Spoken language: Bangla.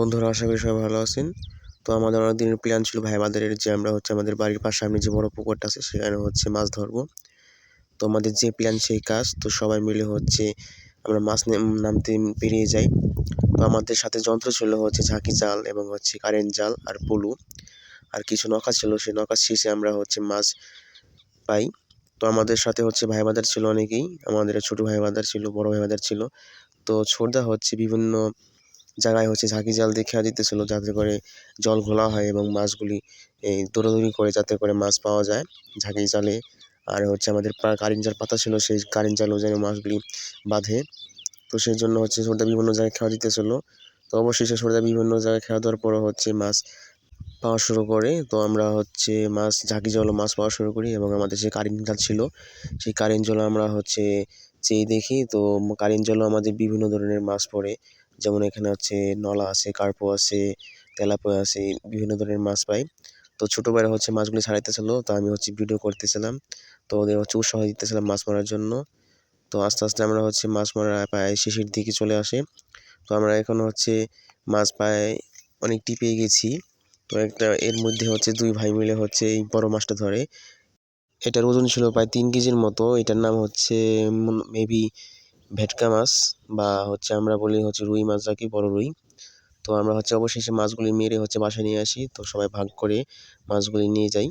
বন্ধুরা, আশা করি সবাই ভালো আছেন। তো আমাদের অনেকদিনের প্ল্যান ছিল ভাইবাদের যে আমরা আমাদের বাড়ির পাশে সামনে যে বড় পুকুরটা আছে সেখানে মাছ ধরবো। তো আমাদের যে প্ল্যান সেই কাজ। তো সবাই মিলে আমরা মাছ নামতে বেরিয়ে যাই। তো আমাদের সাথে যন্ত্র ছিল ঝাঁকি জাল এবং কারেন্ট জাল আর পলু আর কিছু নৌকা ছিল। সেই নৌকার শেষে আমরা মাছ পাই। তো আমাদের সাথে ভাইবাদার ছিল অনেকেই, আমাদের ছোট ভাইবাদার ছিল, বড় ভাইবাদার ছিল। তো ছোটদা বিভিন্ন জায়গায় ঝাঁকি জাল দিয়ে খেয়া দিতেছিল যাতে করে জল ঘোলা হয় এবং মাছগুলি দৌড়াদৌড়ি করে যাতে করে মাছ পাওয়া যায় ঝাঁকি জালে। আর আমাদের কারেন্ট জাল পাতা ছিল, সেই কারেন্ট জালও যেন মাছগুলি বাঁধে। তো সেই জন্য সর্দা বিভিন্ন জায়গায় খেয়া দিতেছিল। তো অবশেষে সর্দা বিভিন্ন জায়গায় খেয়া দেওয়ার পর মাছ পাওয়া শুরু করে। তো আমরা মাছ ঝাঁকি জালও মাছ পাওয়া শুরু করি এবং আমাদের যে কারেন্ট জাল ছিল সেই কারেন্ট জাল আমরা চেয়ে দেখি। তো কারেন্ট জালও আমাদের বিভিন্ন ধরনের মাছ পড়ে, যেমন এখানে নলা আছে, কার্পো আছে, তেলাপিয়া আছে, বিভিন্ন ধরনের মাছ পাই। তো ছোটো ভাইরা মাছগুলি ছাড়াইতেছিল, তো আমি ভিডিও করতেছিলাম। তো ওদের উৎসাহ দিতেছিলাম মাছ মারার জন্য। তো আস্তে আস্তে আমরা মাছ মারা প্রায় শেষের দিকে চলে আসে। তো আমরা এখন মাছ প্রায় অনেকটি পেয়ে গেছি। তো এর মধ্যে দুই ভাই মিলে এই বড় মাছটা ধরে। এটার ওজন ছিল প্রায় 3 কেজির মতো। এটার নাম মেবি ভেটকা মাছ, বা আমরা বলি রুই মাছ, যাকে বড় রুই। তো আমরা অবশেষে মাছগুলি মেরে বাসায় নিয়ে আসি। তো সবাই ভাগ করে মাছগুলি নিয়ে যাই।